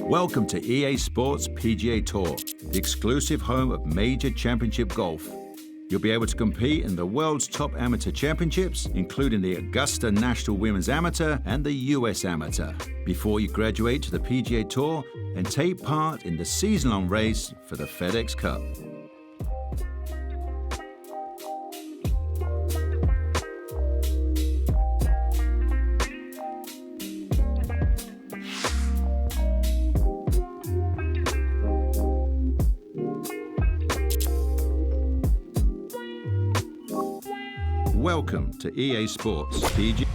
Welcome to EA Sports PGA Tour, the exclusive home of major championship golf. You'll be able to compete in the world's top amateur championships, including the Augusta National Women's Amateur and the US Amateur, before you graduate to the PGA Tour and take part in the season-long race for the FedEx Cup. Welcome to EA Sports PGA.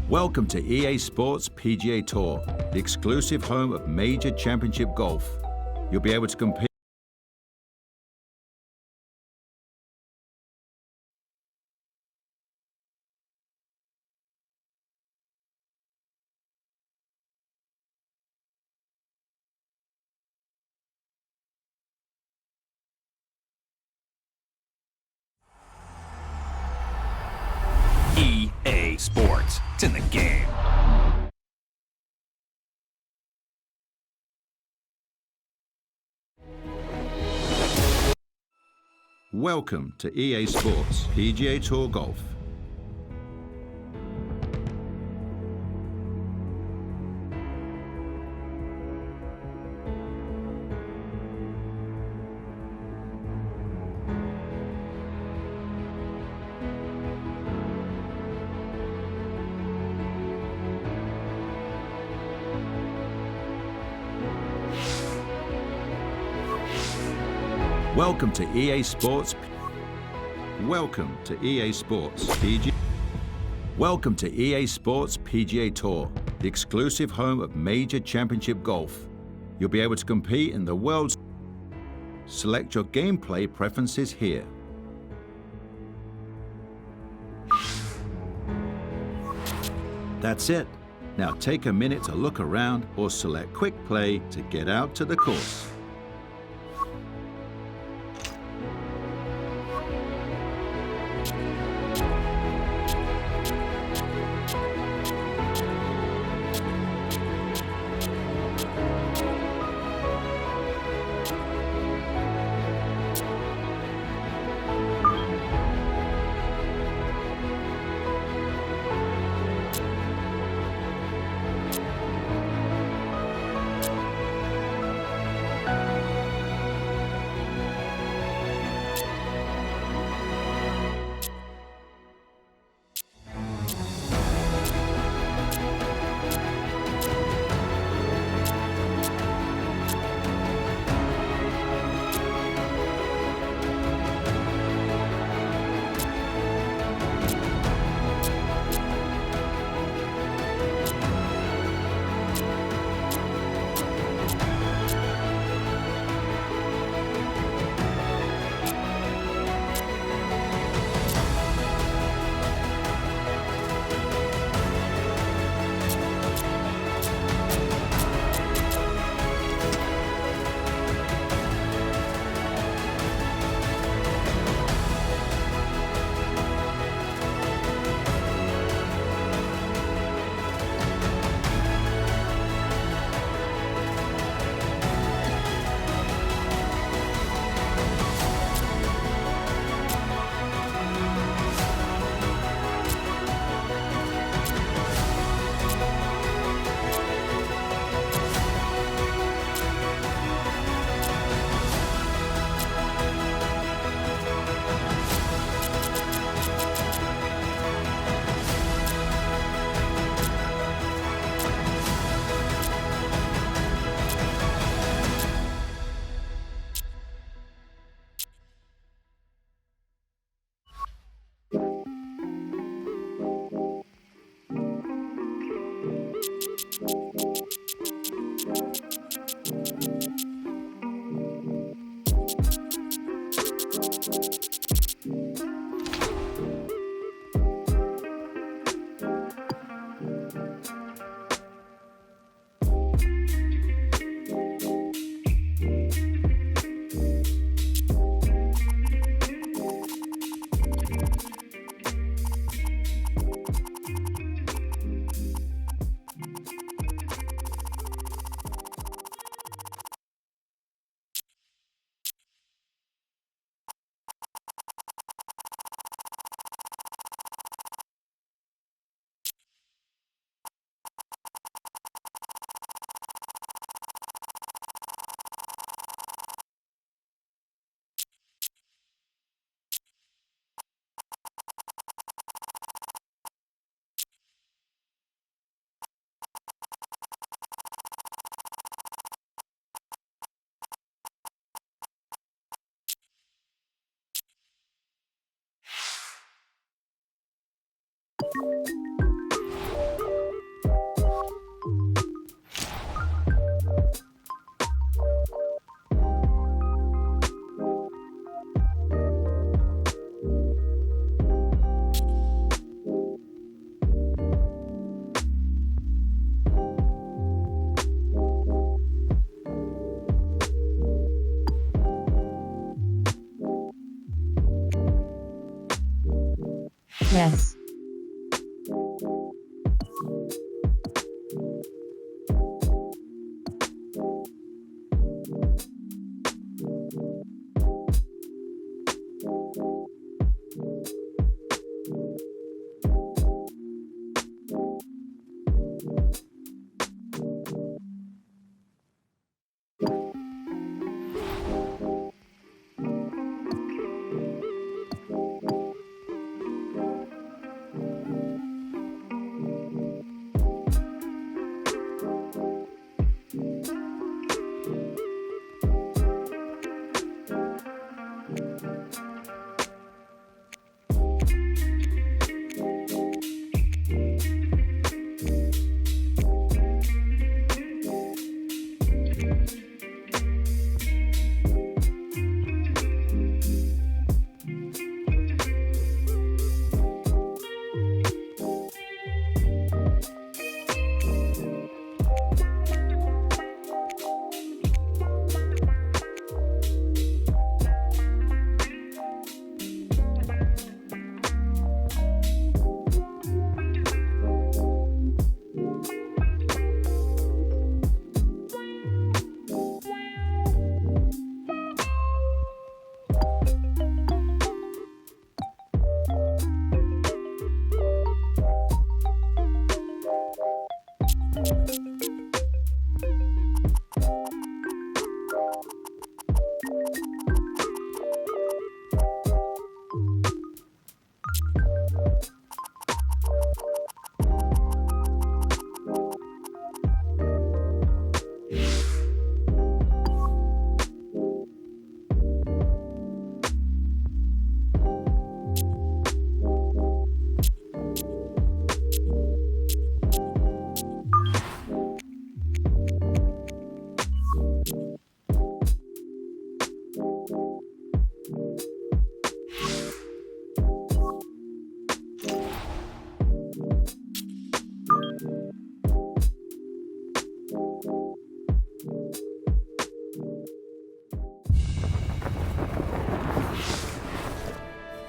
Welcome to EA Sports PGA Tour, the exclusive home of major championship golf. You'll be able to compete. EA Sports. It's in the game. Welcome to EA Sports PGA Tour Golf. Welcome to EA Sports. Welcome to EA Sports PGA. Welcome to EA Sports PGA Tour, the exclusive home of major championship golf. You'll be able to compete in the world's. Select your gameplay preferences here. That's it. Now take a minute to look around or select Quick Play to get out to the course. Yes.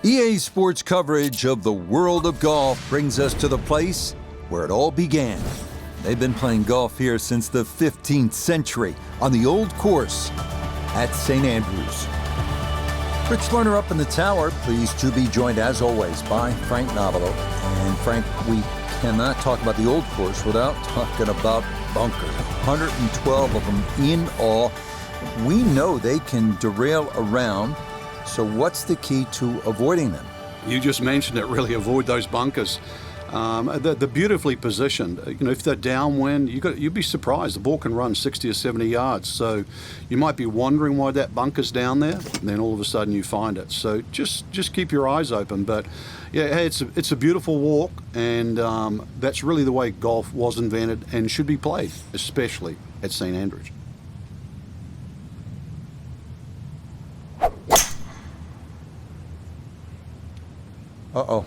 EA Sports coverage of the world of golf brings us to the place where it all began. They've been playing golf here since the 15th century on the old course at St. Andrews. Rich Lerner up in the tower, pleased to be joined as always by Frank Novello. And Frank, we cannot talk about the old course without talking about bunkers. 112 of them in all. We know they can derail around. So what's the key to avoiding them? You just mentioned it, really avoid those bunkers. They're beautifully positioned. You know, if they're downwind, you'd be surprised. The ball can run 60 or 70 yards. So you might be wondering why that bunker's down there, and then all of a sudden you find it. So just keep your eyes open. But yeah, hey, it's a beautiful walk, and that's really the way golf was invented and should be played, especially at St. Andrews. Uh-oh.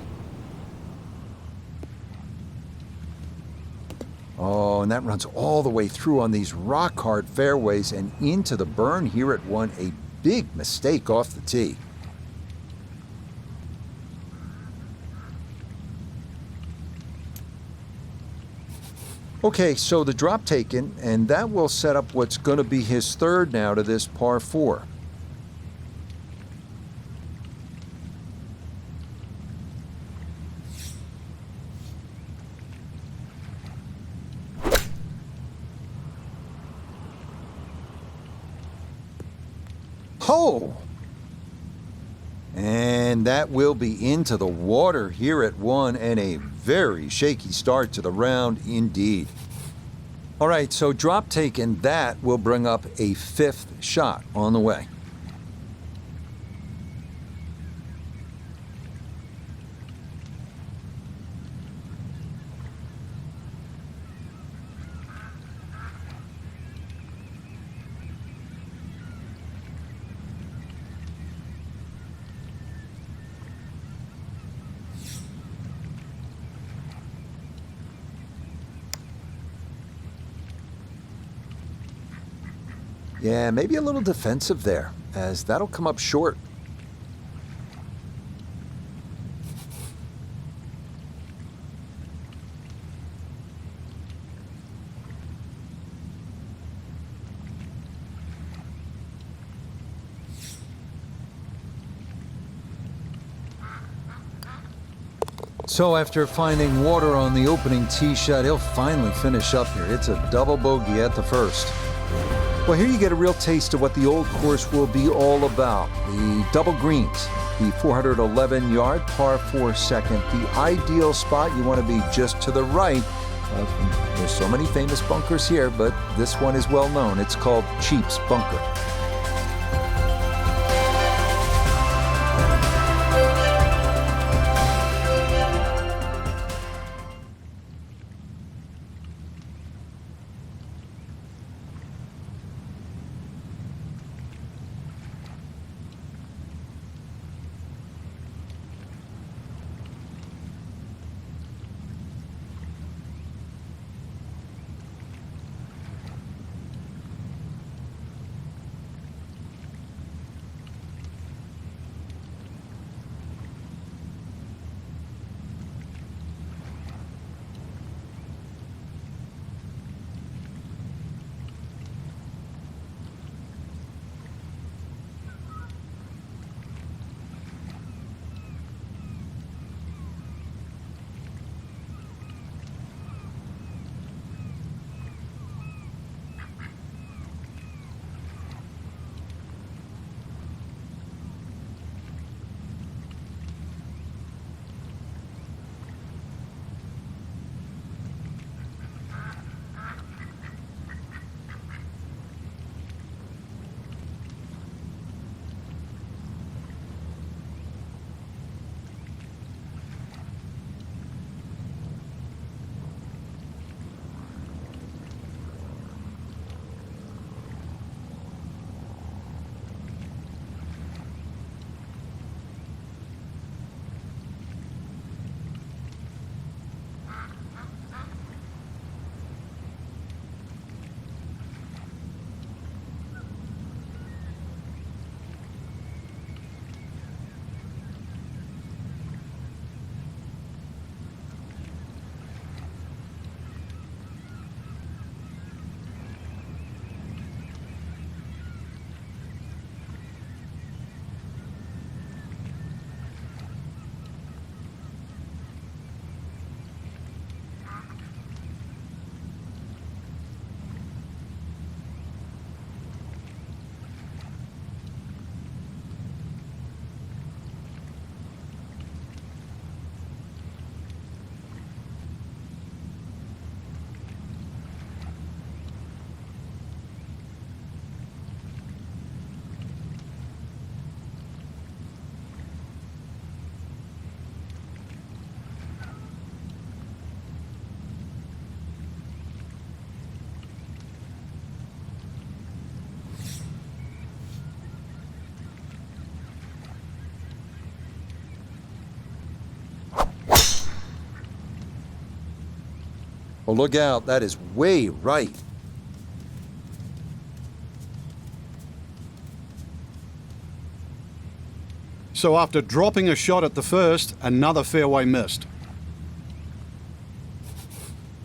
Oh, and that runs all the way through on these rock-hard fairways and into the burn here at one. A big mistake off the tee. Okay, so the drop taken, and that will set up what's going to be his third now to this par 4. Oh! And that will be into the water here at 1, and a very shaky start to the round indeed. All right, so drop taken, that will bring up a 5th shot on the way. Yeah, maybe a little defensive there, as that'll come up short. So after finding water on the opening tee shot, he'll finally finish up here. It's a double bogey at the first. Well, here you get a real taste of what the old course will be all about. The double greens, the 411-yard par 4 second, the ideal spot. You want to be just to the right. There's so many famous bunkers here, but this one is well known. It's called Cheap's Bunker. Oh, look out. That is way right. So after dropping a shot at the first, another fairway missed.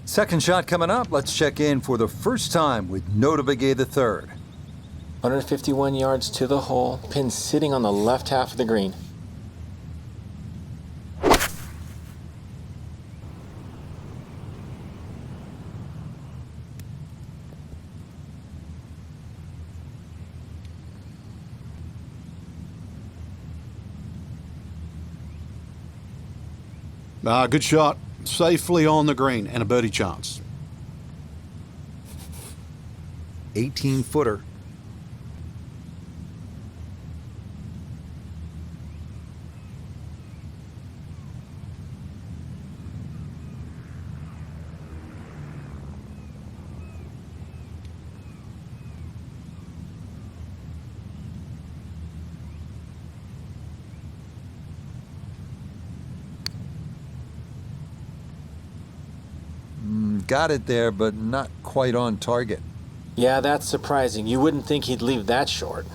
Second shot coming up. Let's check in for the first time with Nota Begay the third. 151 yards to the hole, pin sitting on the left half of the green. Good shot. Safely on the green and a birdie chance. 18-footer. Got it there, but not quite on target. Yeah, that's surprising. You wouldn't think he'd leave that short.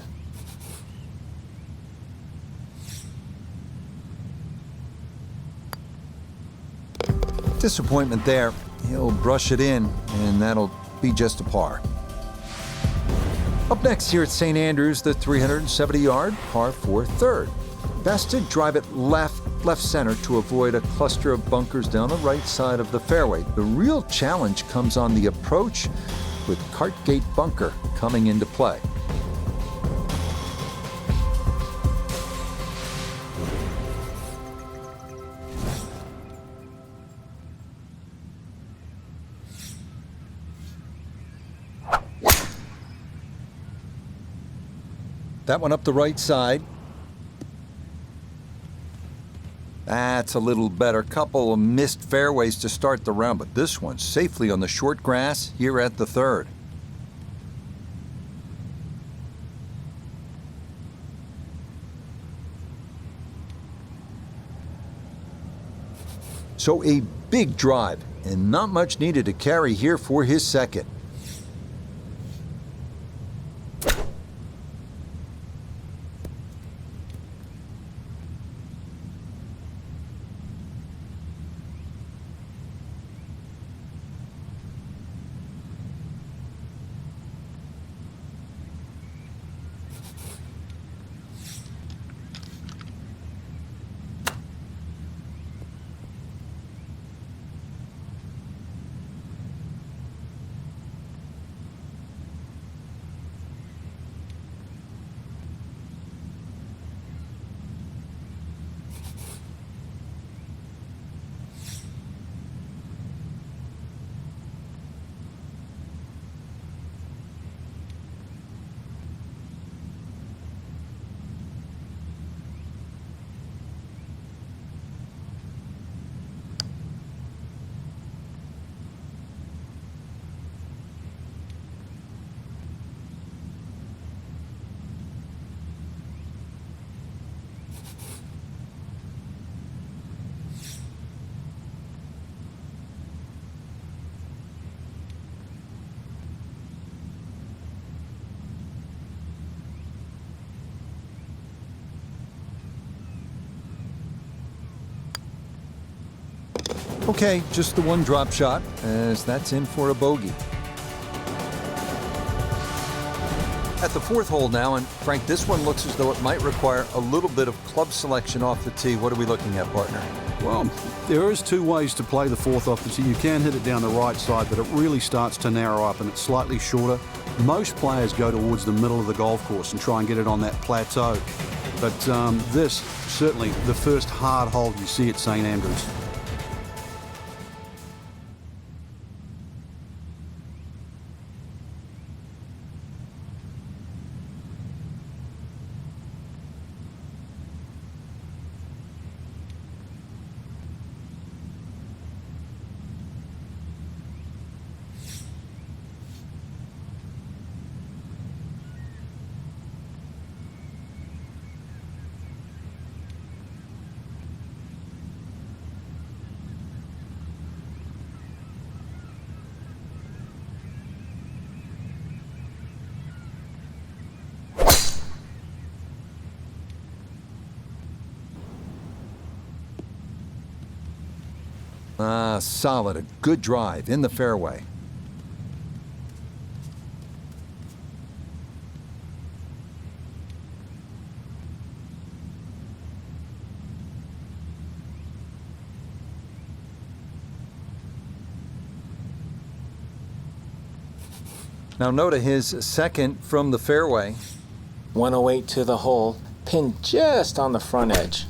Disappointment there. He'll brush it in, and that'll be just a par. Up next here at St. Andrews, the 370-yard par 4 third. Best to drive it left center to avoid a cluster of bunkers down the right side of the fairway. The real challenge comes on the approach, with Cartgate Bunker coming into play. That one up the right side. That's a little better. Couple of missed fairways to start the round, but this one's safely on the short grass here at the third. So a big drive, and not much needed to carry here for his second. Okay, just the one drop shot, as that's in for a bogey. At the fourth hole now, and Frank, this one looks as though it might require a little bit of club selection off the tee. What are we looking at, partner? Well, there is two ways to play the fourth off the tee. You can hit it down the right side, but it really starts to narrow up and it's slightly shorter. Most players go towards the middle of the golf course and try and get it on that plateau. But this, certainly the first hard hole you see at St. Andrews. Solid, a good drive in the fairway. Now note his second from the fairway. 108 to the hole, pin just on the front edge.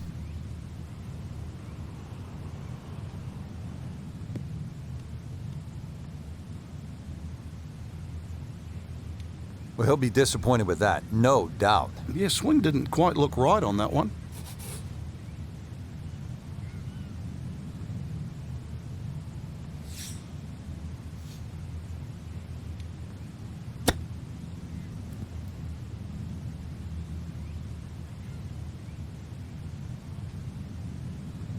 Well, he'll be disappointed with that, no doubt. Yeah, swing didn't quite look right on that one.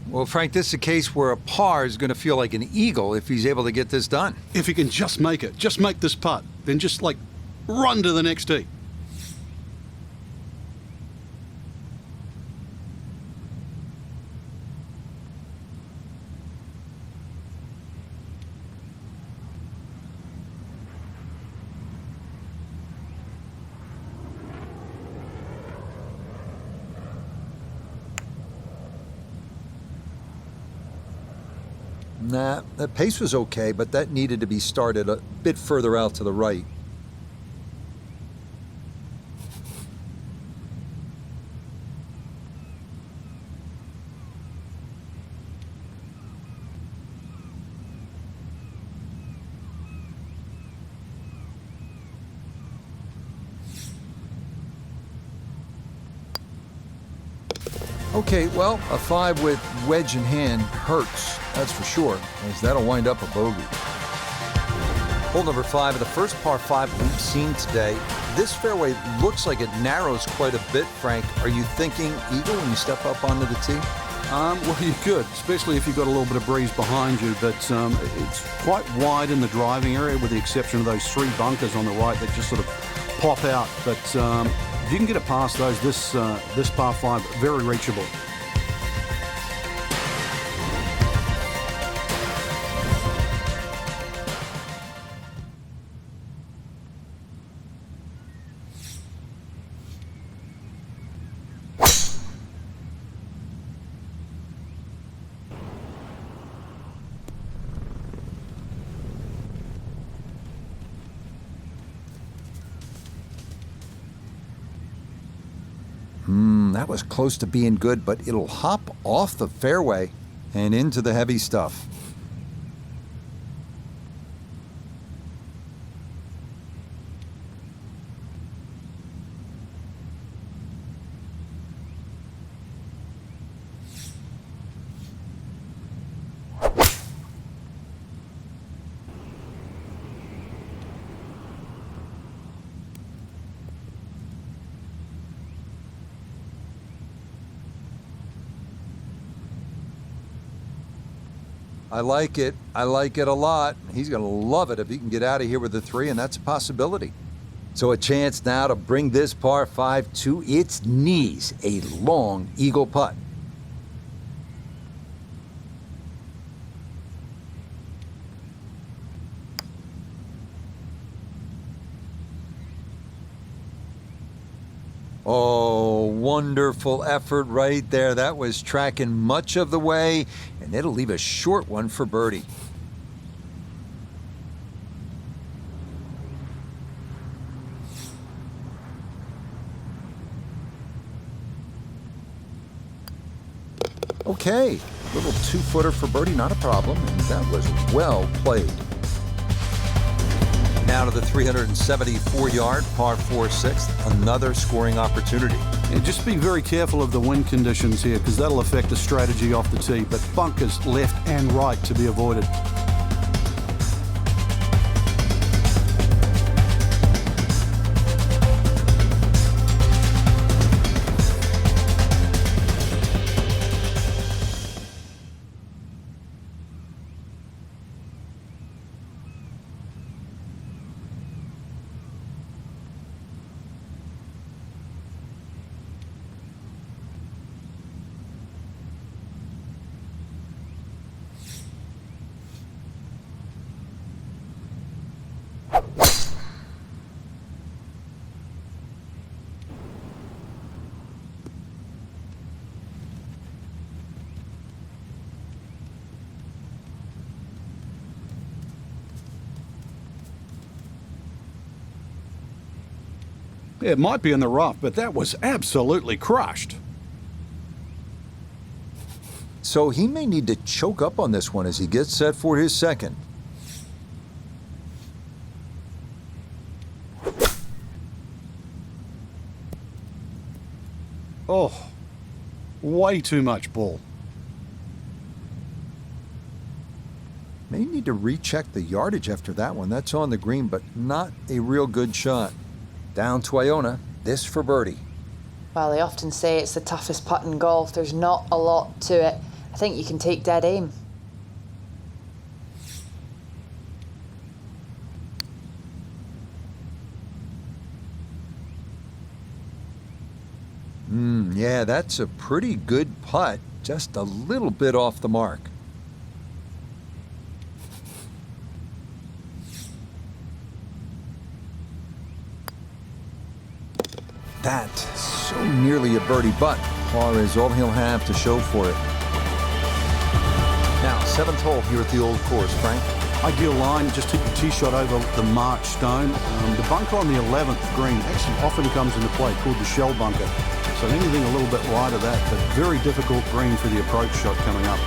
Well, Frank, this is a case where a par is going to feel like an eagle if he's able to get this done. If he can just make it, just make this putt, then just like run to the next tee. Nah, the pace was okay, but that needed to be started a bit further out to the right. Okay, well, a 5 with wedge in hand hurts, that's for sure, as that'll wind up a bogey. Hole number 5 of the first par 5 we've seen today. This fairway looks like it narrows quite a bit, Frank. Are you thinking eagle when you step up onto the tee? Well, you could, especially if you've got a little bit of breeze behind you, but it's quite wide in the driving area with the exception of those 3 bunkers on the right that just sort of pop out. But if you can get it past those, this par 5, very reachable. That was close to being good, but it'll hop off the fairway and into the heavy stuff. I like it. I like it a lot. He's going to love it if he can get out of here with the 3, and that's a possibility. So a chance now to bring this par 5 to its knees. A long eagle putt. Oh, wonderful effort right there. That was tracking much of the way, and it'll leave a short one for birdie. Okay, little 2-footer for birdie, not a problem, and that was well played. Now to the 374-yard par 4 6th, another scoring opportunity. Yeah, just be very careful of the wind conditions here because that'll affect the strategy off the tee, but bunkers left and right to be avoided. It might be in the rough, but that was absolutely crushed. So he may need to choke up on this one as he gets set for his second. Oh, way too much ball. May need to recheck the yardage after that one. That's on the green, but not a real good shot. Down to Iona, this for birdie. Well, they often say it's the toughest putt in golf. There's not a lot to it. I think you can take dead aim. Yeah, that's a pretty good putt. Just a little bit off the mark. That so nearly a birdie, but par is all he'll have to show for it. Now, 7th hole here at the Old Course, Frank. Ideal line, just hit the tee shot over the marked stone. The bunker on the 11th green actually often comes into play, called the shell bunker. So anything a little bit wide of that, but very difficult green for the approach shot coming up.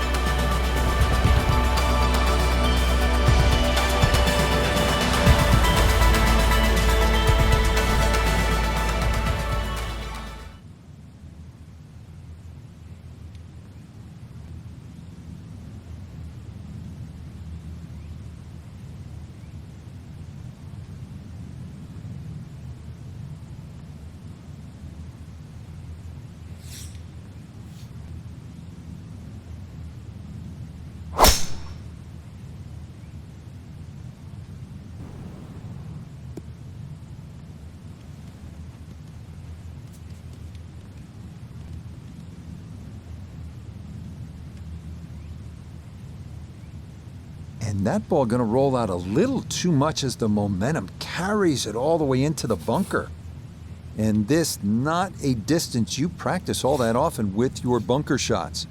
And that ball going to roll out a little too much as the momentum carries it all the way into the bunker. And this not a distance you practice all that often with your bunker shots.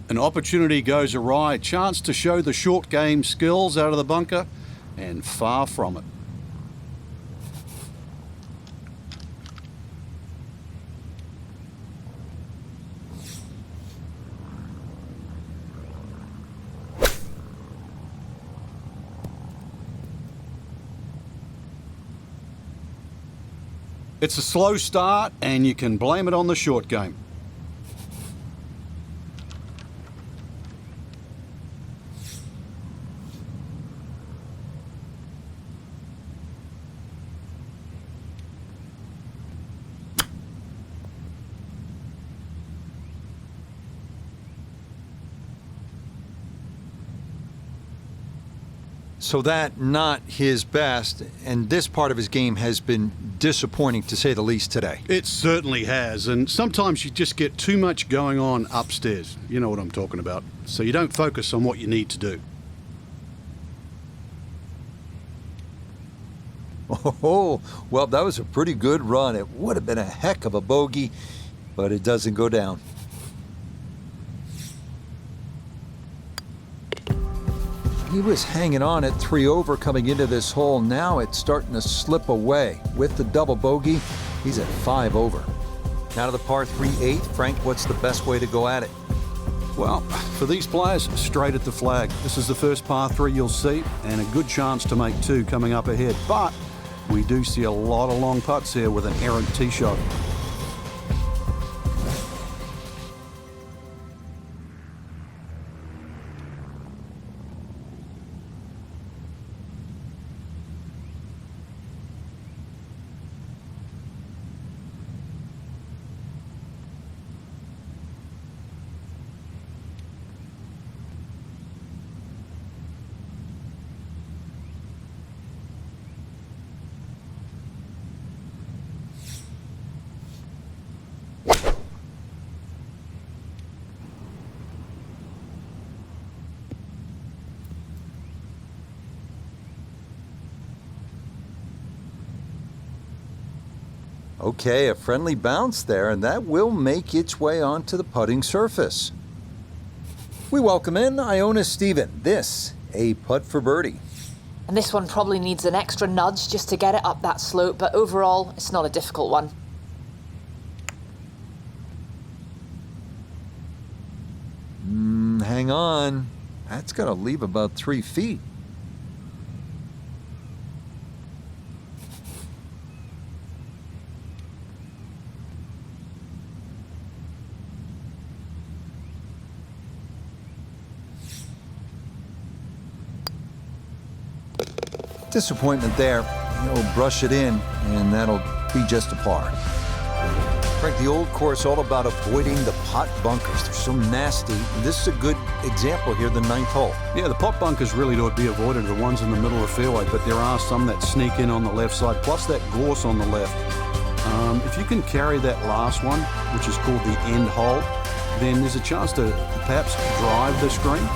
An opportunity goes awry, chance to show the short game skills out of the bunker, and far from it. It's a slow start, and you can blame it on the short game. So that not his best, and this part of his game has been disappointing to say the least today. It certainly has, and sometimes you just get too much going on upstairs. You know what I'm talking about. So you don't focus on what you need to do. Oh, well, that was a pretty good run. It would have been a heck of a bogey, but it doesn't go down. He was hanging on at 3 over coming into this hole. Now it's starting to slip away. With the double bogey, he's at 5 over. Now to the par 3-8. Frank, what's the best way to go at it? Well, for these players, straight at the flag. This is the first par 3 you'll see, and a good chance to make 2 coming up ahead. But we do see a lot of long putts here with an errant tee shot. Okay, a friendly bounce there, and that will make its way onto the putting surface. We welcome in Iona Stephen. This, a putt for birdie. And this one probably needs an extra nudge just to get it up that slope, but overall, it's not a difficult one. Hang on. That's got to leave about 3 feet. Disappointment there. He'll brush it in, and that'll be just a par. Frank, the old course all about avoiding the pot bunkers. They're so nasty. This is a good example here, the 9th hole. Yeah, the pot bunkers really to be avoided, the ones in the middle of the fairway, but there are some that sneak in on the left side, plus that gorse on the left. If you can carry that last one, which is called the end hole, then there's a chance to perhaps drive this green.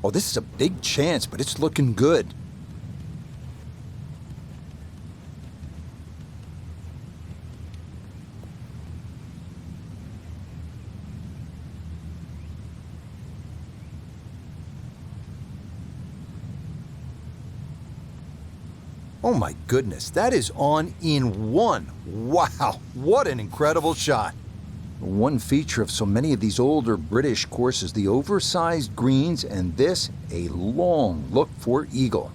Oh, this is a big chance, but it's looking good. Oh my goodness, that is on in one. Wow, what an incredible shot. One feature of so many of these older British courses, the oversized greens, and this, a long look for eagle.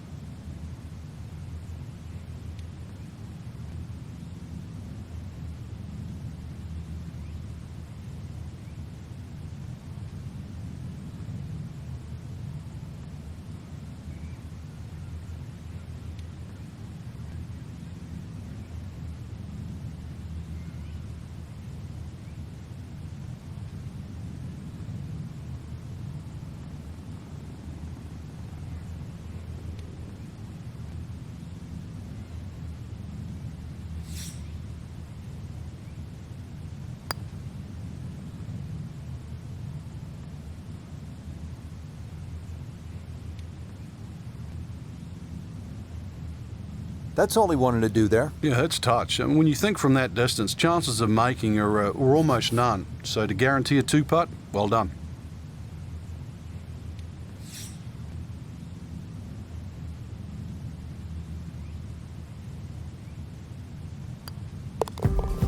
That's all he wanted to do there. Yeah, it's touch. And when you think from that distance, chances of making are almost none. So to guarantee a 2-putt, well done.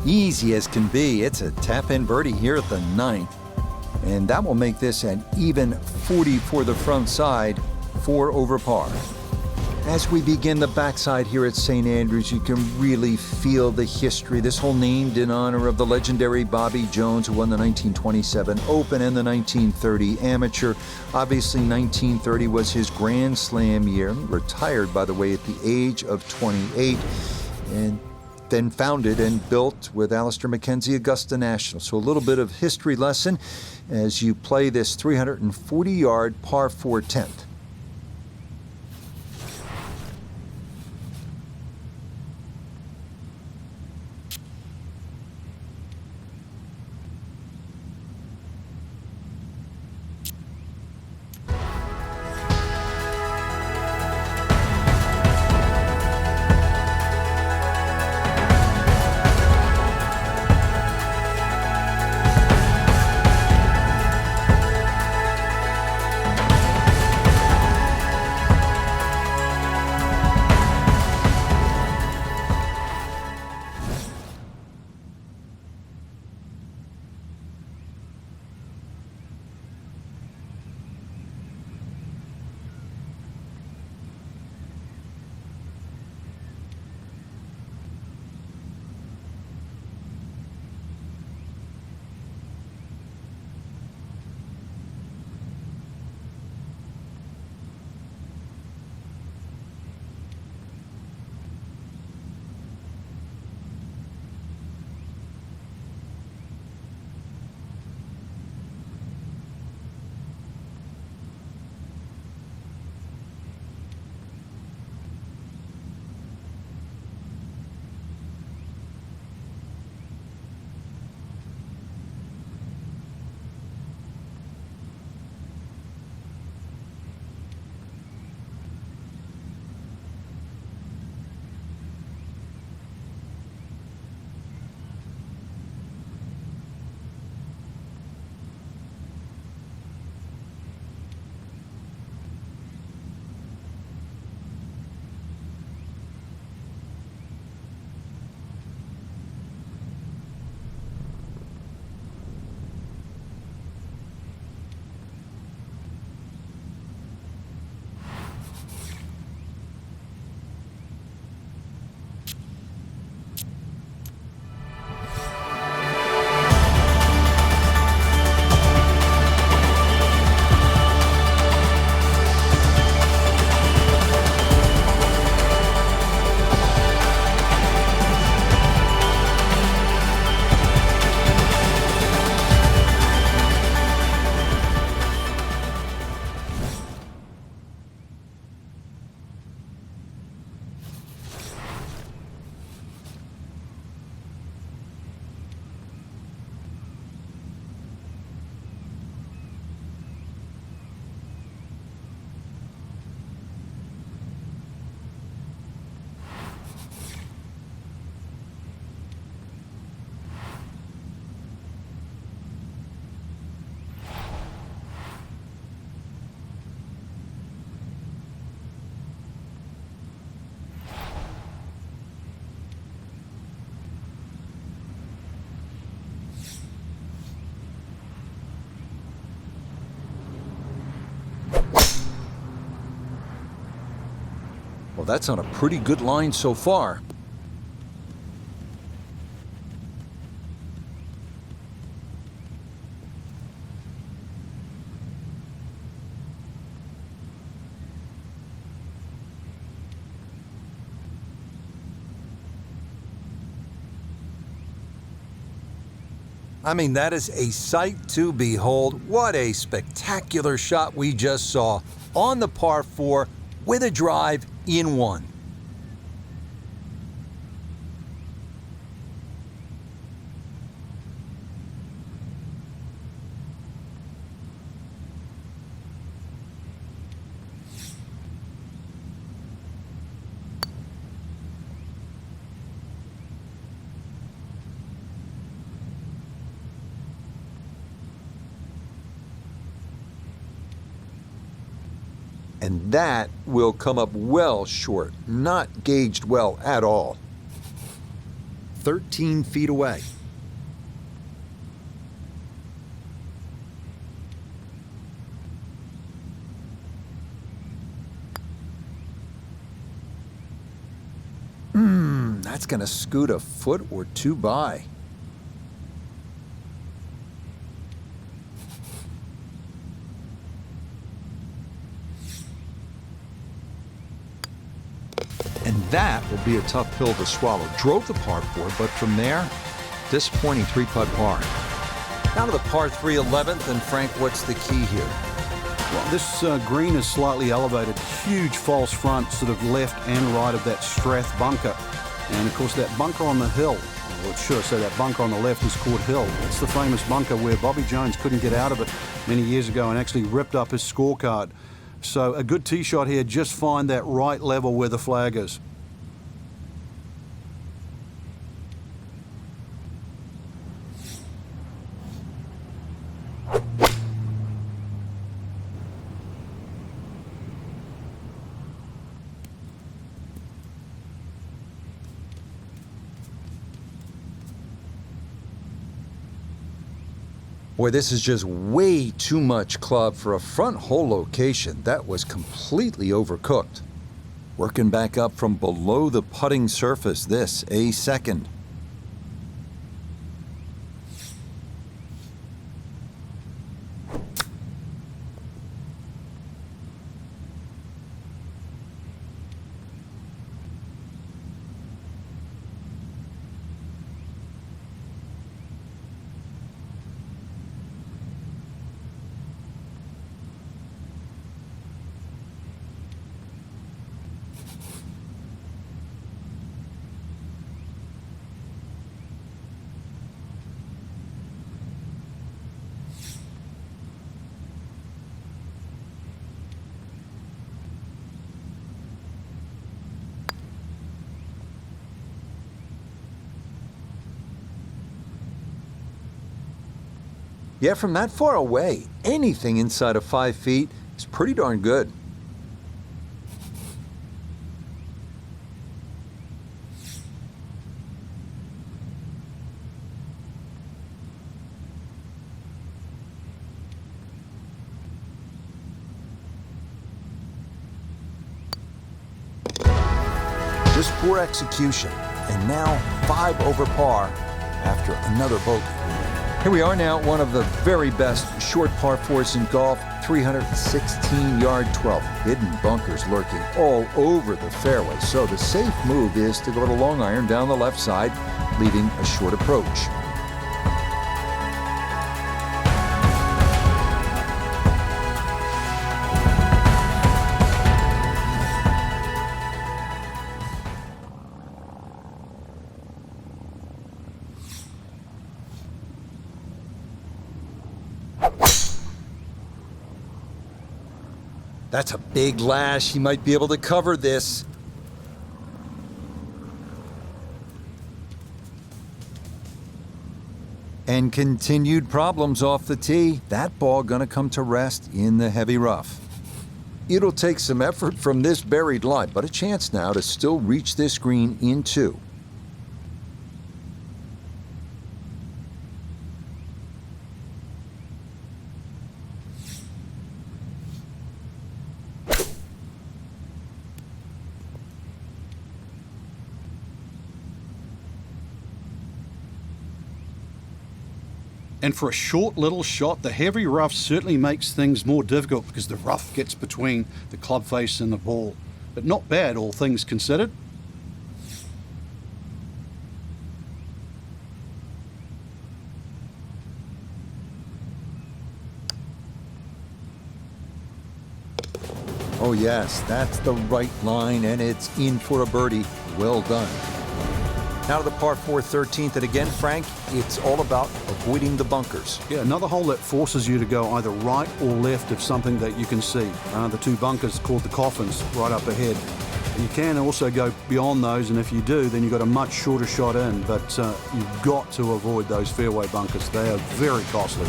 Easy as can be. It's a tap-in birdie here at the 9th. And that will make this an even 40 for the front side, 4 over par. As we begin the backside here at St. Andrews, you can really feel the history. This hole named in honor of the legendary Bobby Jones, who won the 1927 Open and the 1930 Amateur. Obviously, 1930 was his Grand Slam year. Retired, by the way, at the age of 28. And then founded and built with Alistair McKenzie Augusta National. So a little bit of history lesson as you play this 340-yard par 4 10th. that's on a pretty good line so far. I mean, that is a sight to behold. What a spectacular shot we just saw on the par 4 with a drive in one. And that will come up well short, not gauged well at all. 13 feet away. That's going to scoot a foot or two by. And that will be a tough pill to swallow. Drove the par 4, but from there, disappointing 3-putt par. Now to the par 3 11th, and Frank, what's the key here? Well, this green is slightly elevated. Huge false front, sort of left and right of that Strath bunker. And of course, that bunker on the hill, or should I say that bunker on the left is called Hill. It's the famous bunker where Bobby Jones couldn't get out of it many years ago and actually ripped up his scorecard. So a good tee shot here, just find that right level where the flag is. Boy, this is just way too much club for a front hole location. That was completely overcooked. Working back up from below the putting surface, this a second. Yeah, from that far away, anything inside of 5 feet is pretty darn good. Just poor execution, and now 5 over par after another bogey. Here we are now at one of the very best short par 4s in golf, 316-yard 12. Hidden bunkers lurking all over the fairway. So the safe move is to go to long iron down the left side, leaving a short approach. That's a big lash. He might be able to cover this. And continued problems off the tee. That ball gonna come to rest in the heavy rough. It'll take some effort from this buried line, but a chance now to still reach this green in 2. And for a short little shot, the heavy rough certainly makes things more difficult because the rough gets between the club face and the ball. But not bad, all things considered. Oh yes, that's the right line, and it's in for a birdie. Well done. Now to the par 4 13th, and again, Frank, it's all about avoiding the bunkers. Yeah, another hole that forces you to go either right or left of something that you can see. The two bunkers called the coffins right up ahead. You can also go beyond those, and if you do, then you've got a much shorter shot in, but you've got to avoid those fairway bunkers. They are very costly.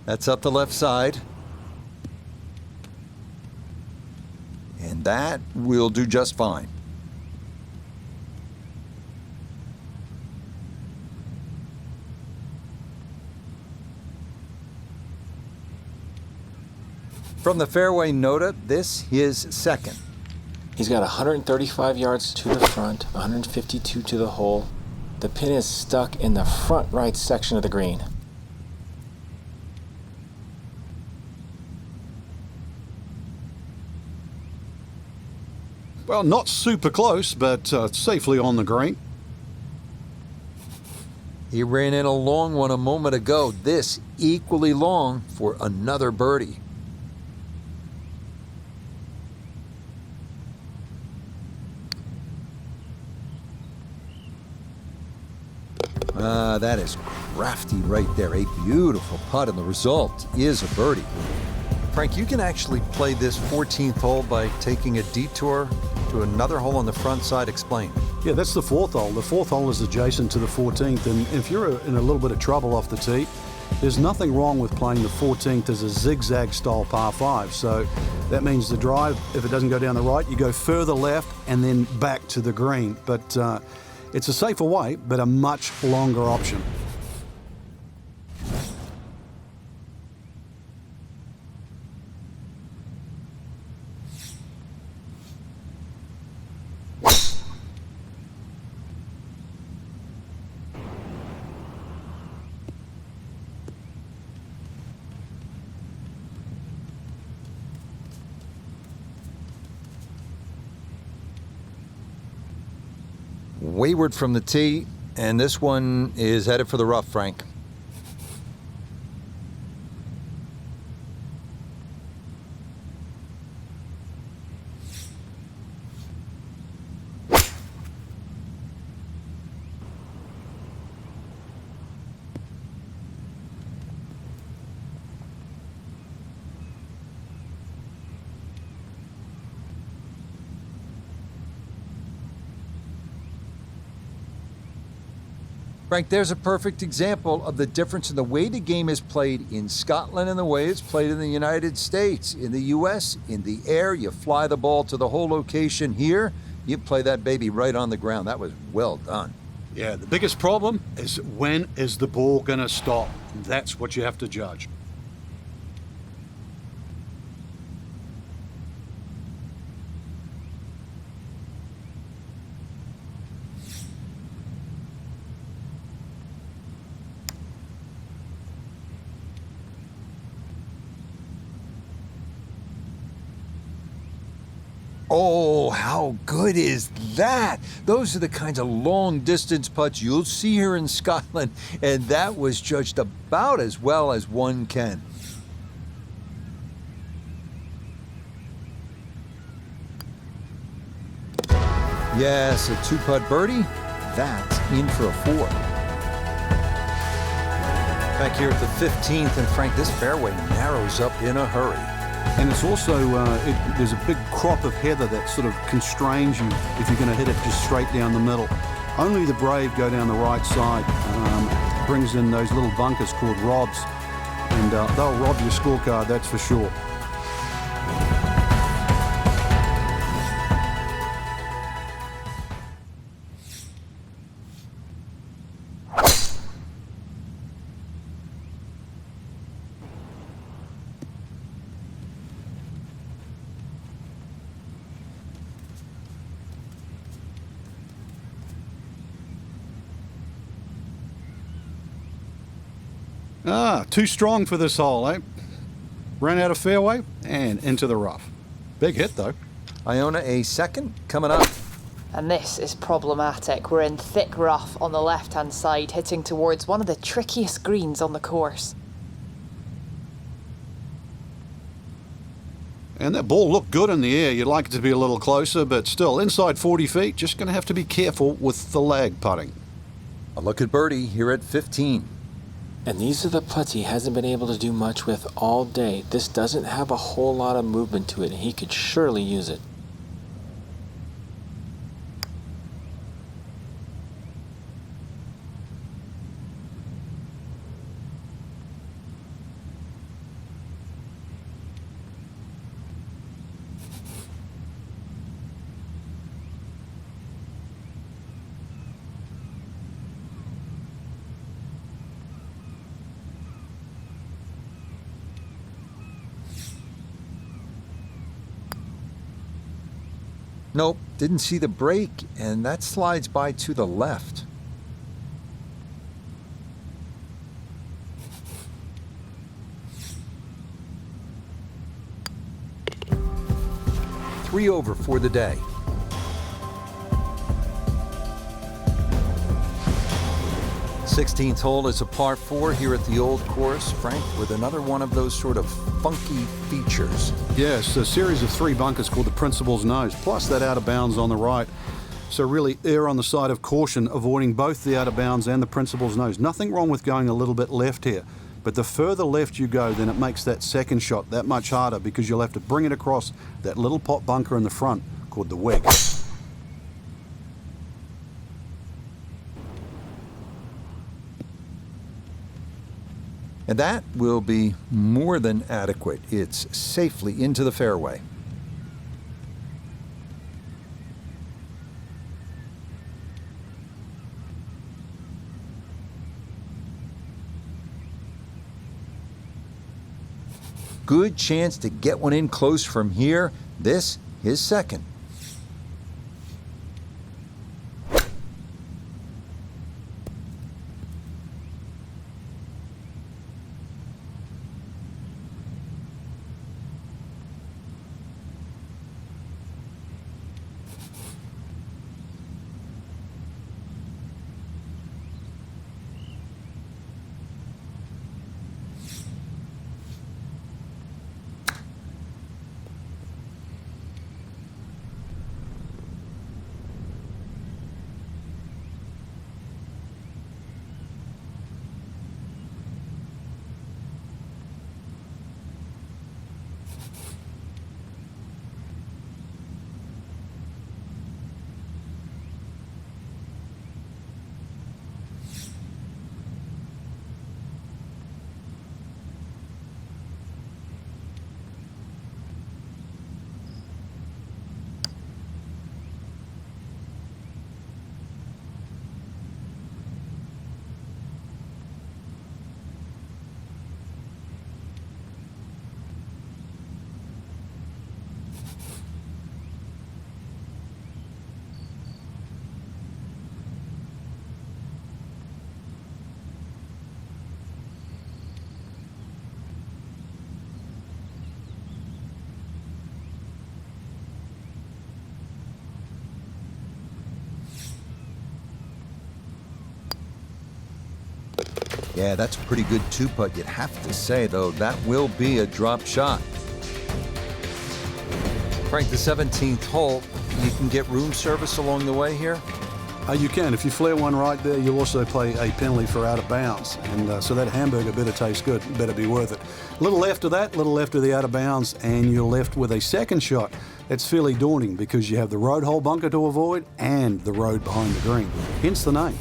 That's up the left side. And that will do just fine. From the fairway nota, this is second. He's got 135 yards to the front, 152 to the hole. The pin is stuck in the front right section of the green. Well, not super close, but safely on the green. He ran in a long one a moment ago. This equally long for another birdie. That is crafty right there. A beautiful putt, and the result is a birdie. Frank, you can actually play this 14th hole by taking a detour to another hole on the front side. Explain. Yeah, that's the fourth hole. The fourth hole is adjacent to the 14th, and if you're in a little bit of trouble off the tee, there's nothing wrong with playing the 14th as a zigzag style par 5. So that means the drive, if it doesn't go down the right, you go further left and then back to the green. But it's a safer way, but a much longer option. Wayward from the tee, and this one is headed for the rough, Frank. Frank, there's a perfect example of the difference in the way the game is played in Scotland and the way it's played in the United States. In the U.S., in the air, you fly the ball to the whole location. Here, you play that baby right on the ground. That was well done. Yeah, the biggest problem is when is the ball going to stop? That's what you have to judge. Oh, how good is that? Those are the kinds of long-distance putts you'll see here in Scotland, and that was judged about as well as one can. Yes, a two-putt birdie. That's in for a 4. Back here at the 15th, and Frank, this fairway narrows up in a hurry. And it's also, there's a big crop of heather that sort of constrains you if you're going to hit it just straight down the middle. Only the brave go down the right side. Brings in those little bunkers called robs, and they'll rob your scorecard, that's for sure. Too strong for this hole, eh? Ran out of fairway and into the rough. Big hit, though. Iona a second coming up. And this is problematic. We're in thick rough on the left-hand side, hitting towards one of the trickiest greens on the course. And that ball looked good in the air. You'd like it to be a little closer, but still, inside 40 feet, just going to have to be careful with the lag putting. A look at birdie here at 15. And these are the putts he hasn't been able to do much with all day. This doesn't have a whole lot of movement to it, and he could surely use it. Nope, didn't see the break, and that slides by to the left. Three over for the day. Sixteenth hole is a par 4 here at the old course, Frank, with another one of those sort of funky features. Yes, a series of 3 bunkers called the Principal's Nose, plus that out of bounds on the right. So really err on the side of caution, avoiding both the out of bounds and the Principal's Nose. Nothing wrong with going a little bit left here, but the further left you go, then it makes that second shot that much harder because you'll have to bring it across that little pot bunker in the front called the Weg. And that will be more than adequate. It's safely into the fairway. Good chance to get one in close from here. This, his second. Yeah, that's a pretty good two-putt. You'd have to say, though, that will be a drop shot. Frank, the 17th hole, you can get room service along the way here? You can. If you flare one right there, you'll also pay a penalty for out of bounds. And so that hamburger better taste good. Better be worth it. A little left of that, a little left of the out of bounds, and you're left with a second shot. That's fairly daunting because you have the road hole bunker to avoid and the road behind the green. Hence the name.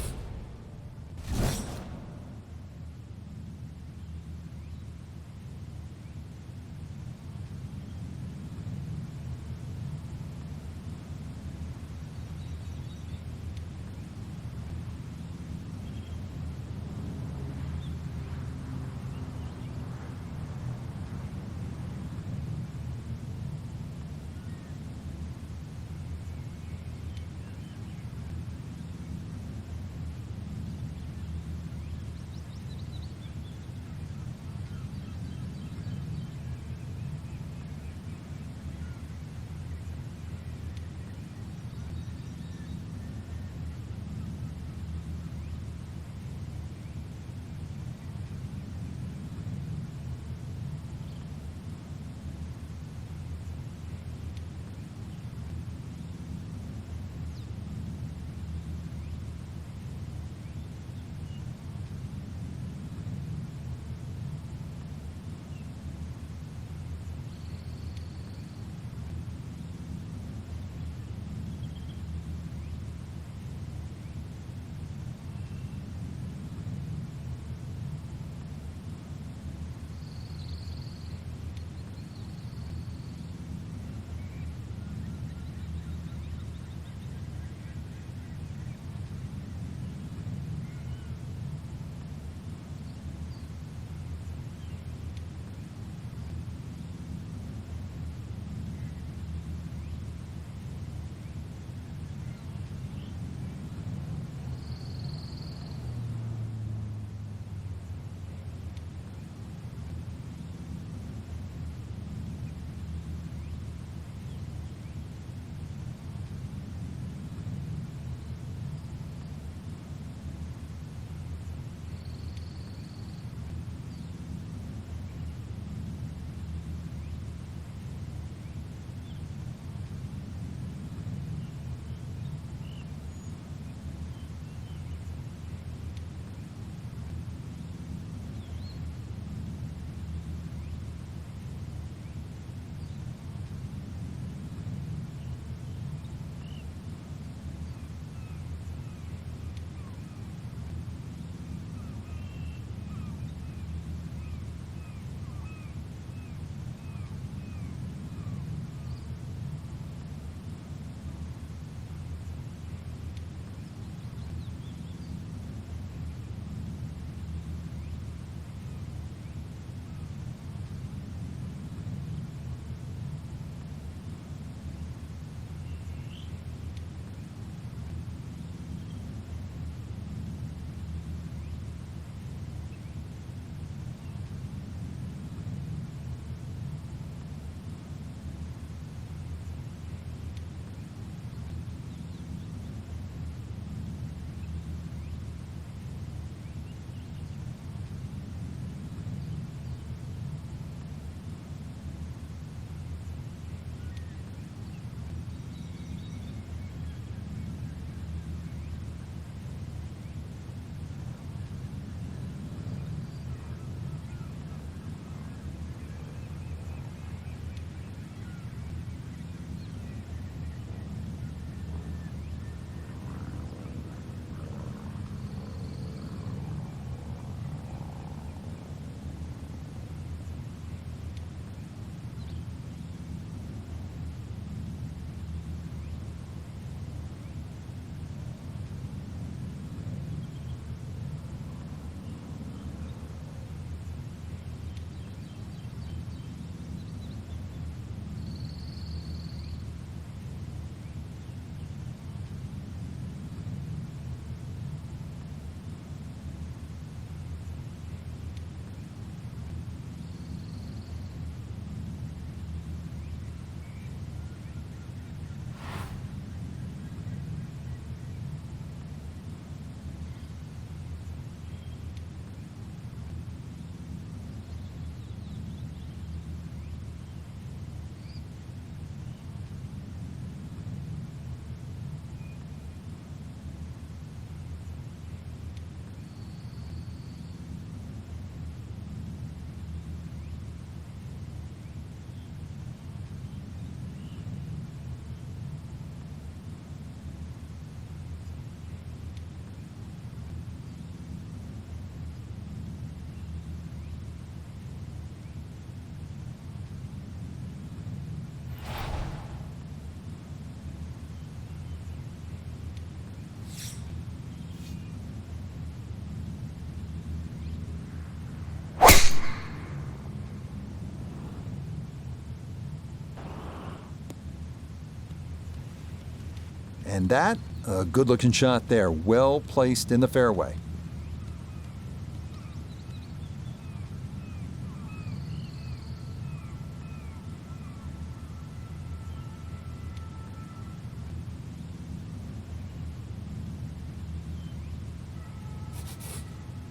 And that, a good-looking shot there, well placed in the fairway.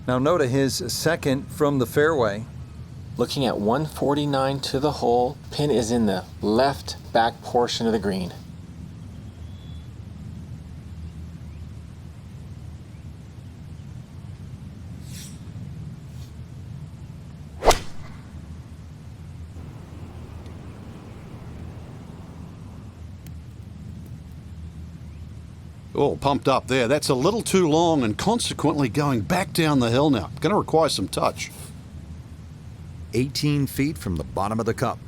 Now note his second from the fairway. Looking at 149 to the hole, pin is in the left back portion of the green. Oh, pumped up there. That's a little too long and consequently going back down the hill now. Going to require some touch. 18 feet from the bottom of the cup.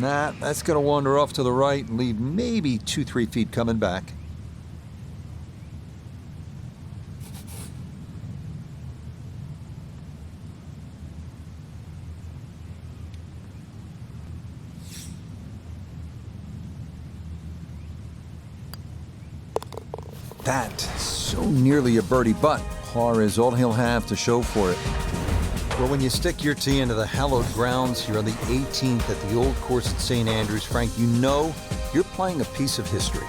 Nah, that's going to wander off to the right and leave maybe 2-3 feet coming back. That, so nearly a birdie, but par is all he'll have to show for it. Well, when you stick your tee into the hallowed grounds here on the 18th at the old course at St. Andrews, Frank, you know you're playing a piece of history.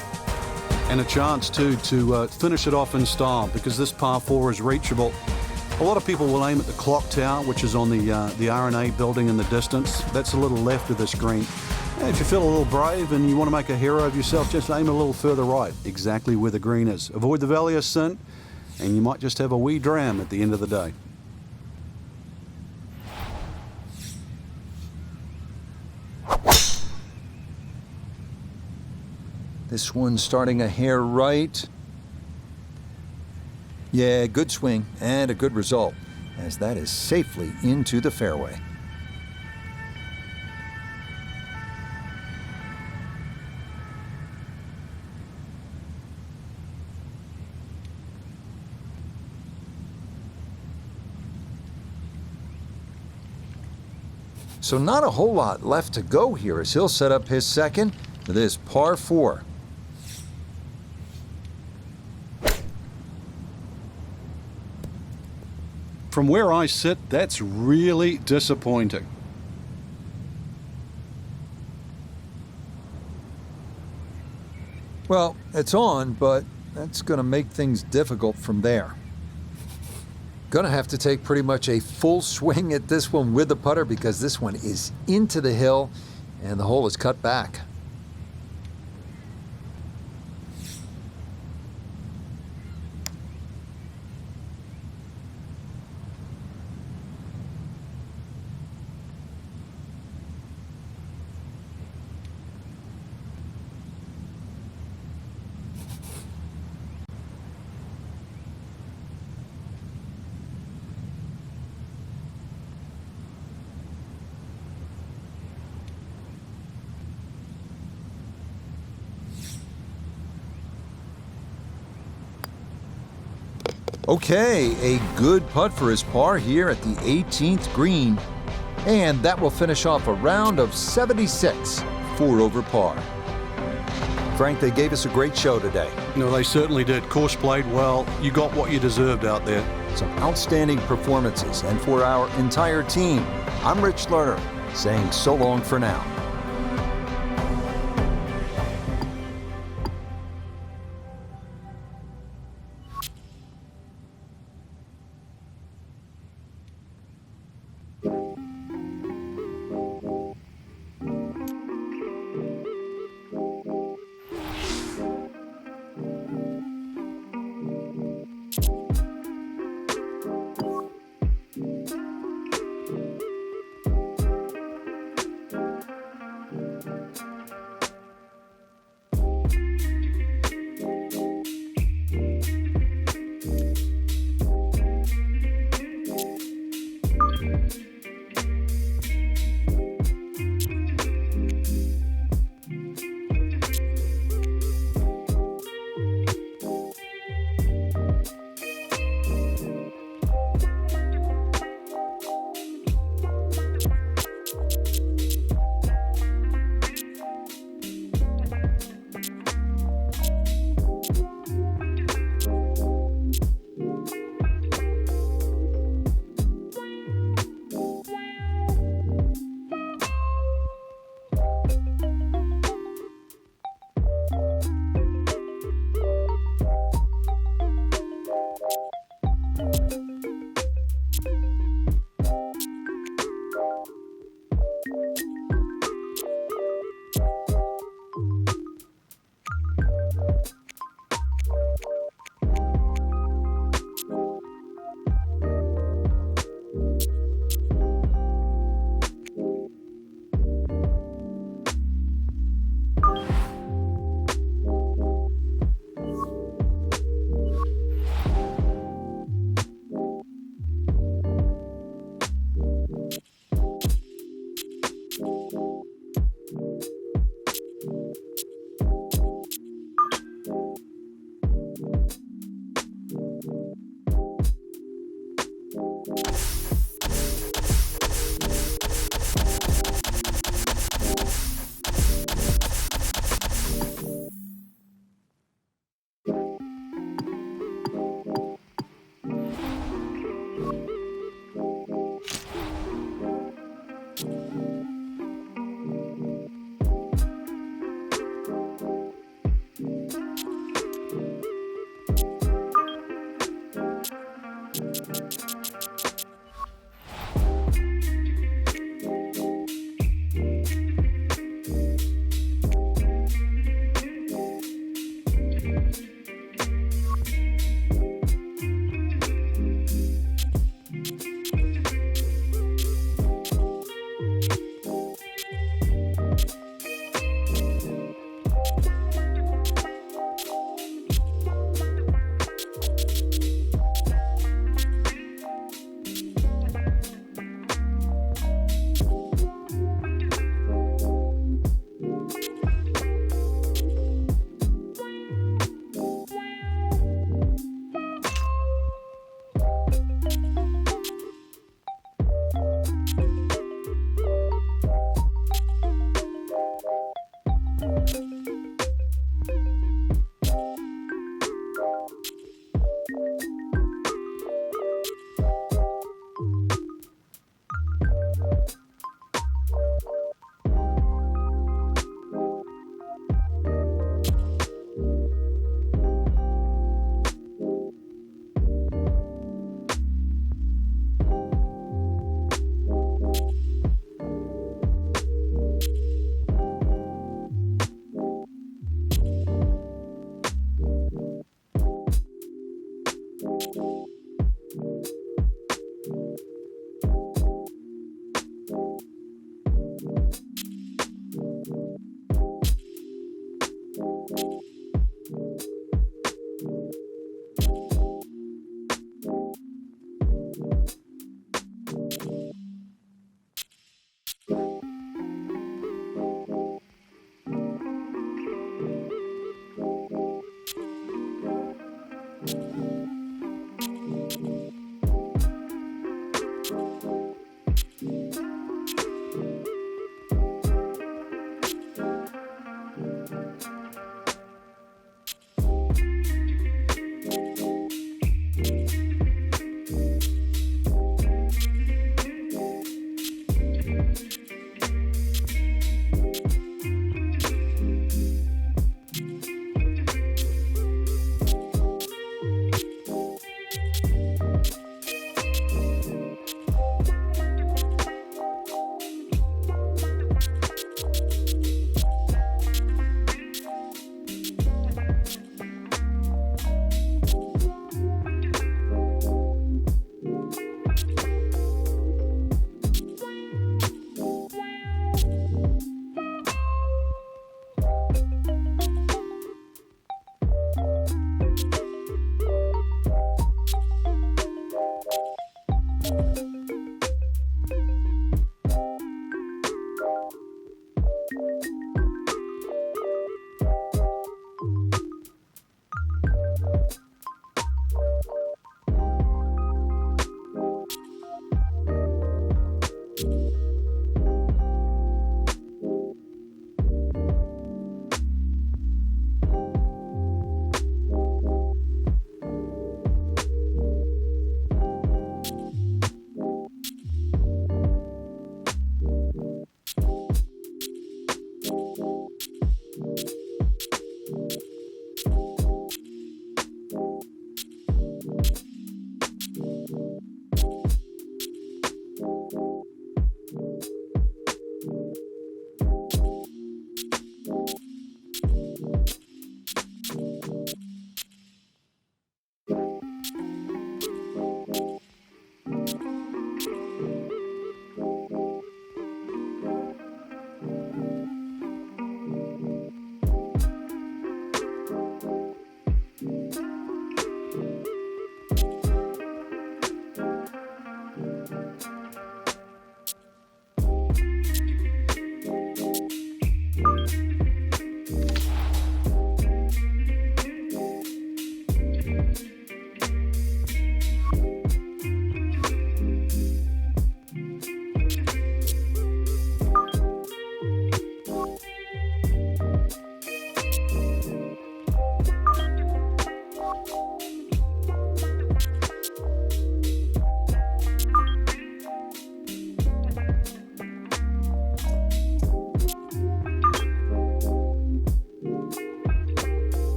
And a chance, too, to finish it off in style, because this par 4 is reachable. A lot of people will aim at the clock tower, which is on the R&A building in the distance. That's a little left of this green. And if you feel a little brave and you want to make a hero of yourself, just aim a little further right, exactly where the green is. Avoid the Valley of Sin, and you might just have a wee dram at the end of the day. This one's starting a hair right. Yeah, good swing and a good result, as that is safely into the fairway. So not a whole lot left to go here as he'll set up his second for this par 4. From where I sit, that's really disappointing. Well, it's on, but that's going to make things difficult from there. Going to have to take pretty much a full swing at this one with the putter, because this one is into the hill and the hole is cut back. Okay, a good putt for his par here at the 18th green. And that will finish off a round of 76, 4 over par. Frank, they gave us a great show today. No, they certainly did. Course played well. You got what you deserved out there. Some outstanding performances. And for our entire team, I'm Rich Lerner, saying so long for now.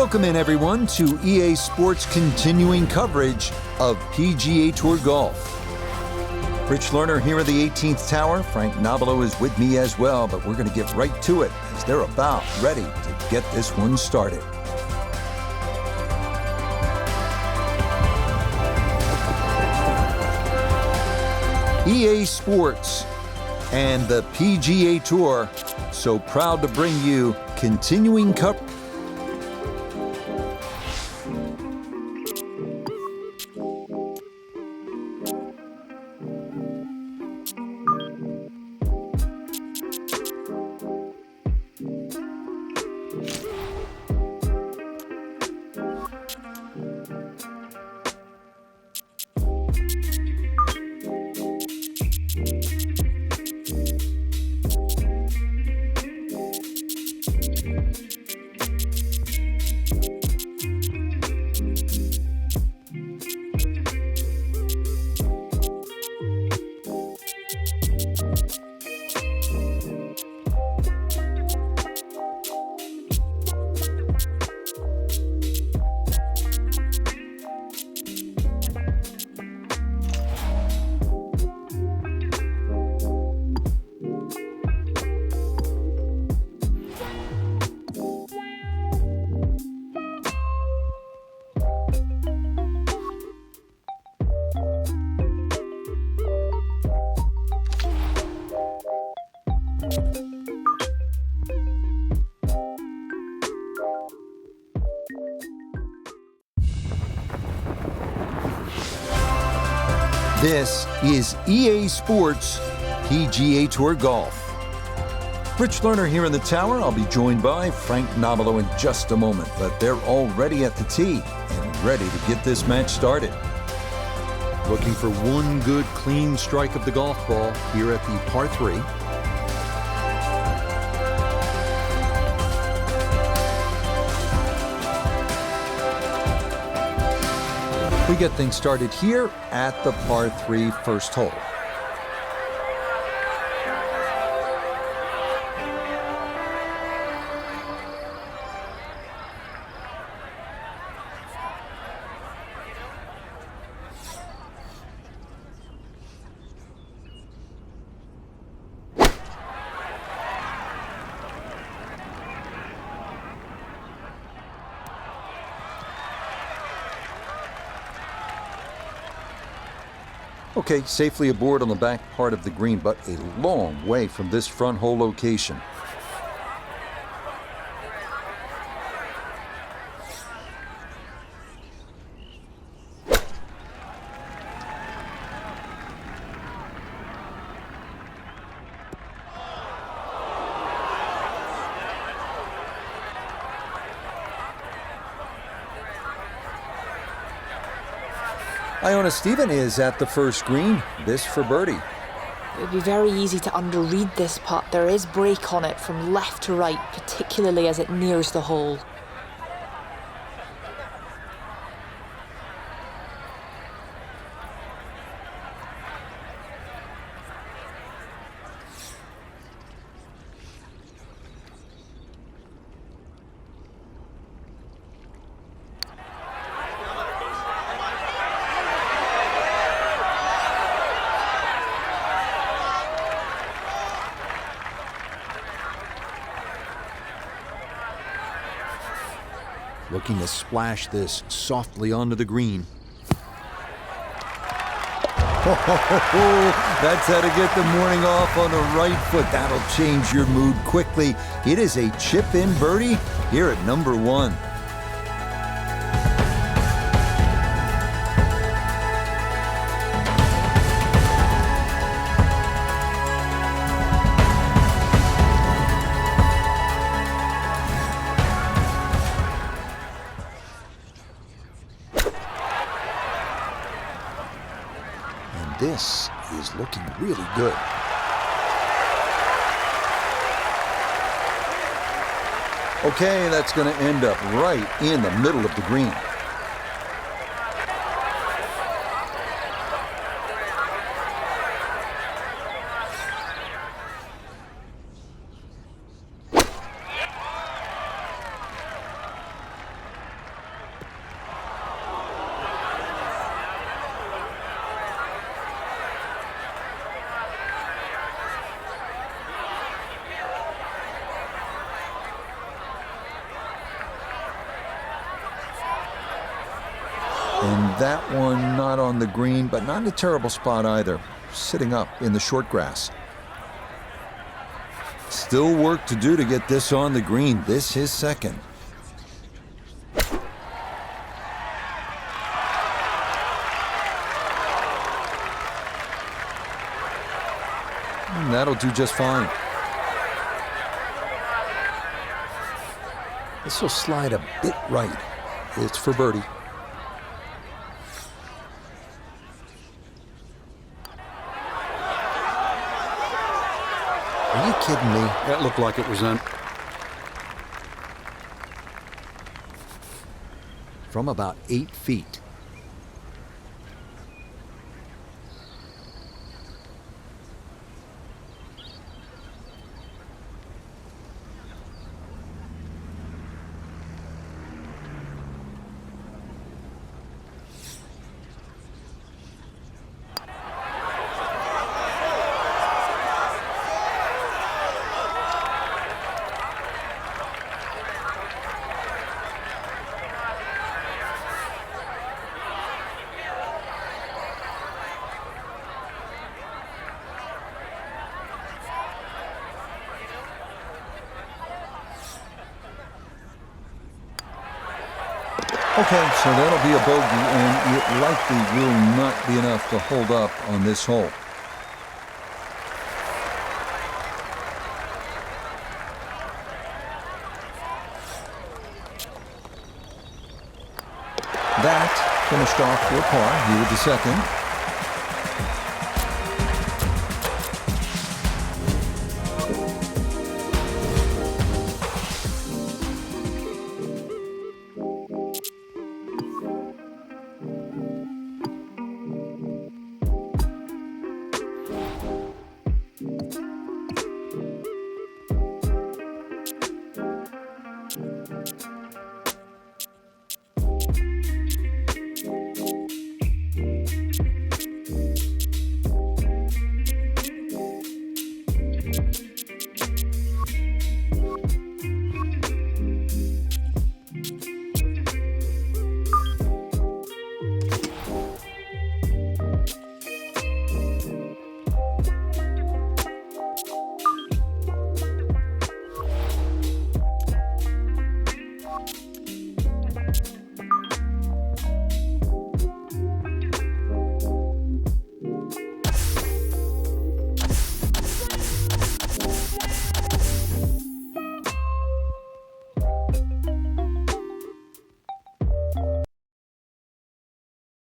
Welcome in, everyone, to EA Sports' continuing coverage of PGA Tour Golf. Rich Lerner here at the 18th Tower. Frank Nobilo is with me as well, but we're going to get right to it as they're about ready to get this one started. EA Sports and the PGA Tour, so proud to bring you continuing coverage. This is EA Sports PGA Tour Golf. Rich Lerner here in the tower. I'll be joined by Frank Nobilo in just a moment, but they're already at the tee and ready to get this match started. Looking for one good clean strike of the golf ball here at the par 3. We get things started here at the par 3 first hole. Okay, safely aboard on the back part of the green, but a long way from this front hole location. Iona Stephen is at the first green. This for birdie. It would be very easy to underread this putt. There is break on it from left to right, particularly as it nears the hole. Looking to splash this softly onto the green. That's how to get the morning off on the right foot. That'll change your mood quickly. It is a chip-in birdie here at number 1. This is looking really good. Okay, that's going to end up right in the middle of the green. And that one not on the green, but not in a terrible spot either. Sitting up in the short grass. Still work to do to get this on the green. This is second. And that'll do just fine. This will slide a bit right. It's for birdie. Are you kidding me? That looked like it was in. From about 8 feet. Okay, so that'll be a bogey, and it likely will not be enough to hold up on this hole. That finished off for a par. He with the second.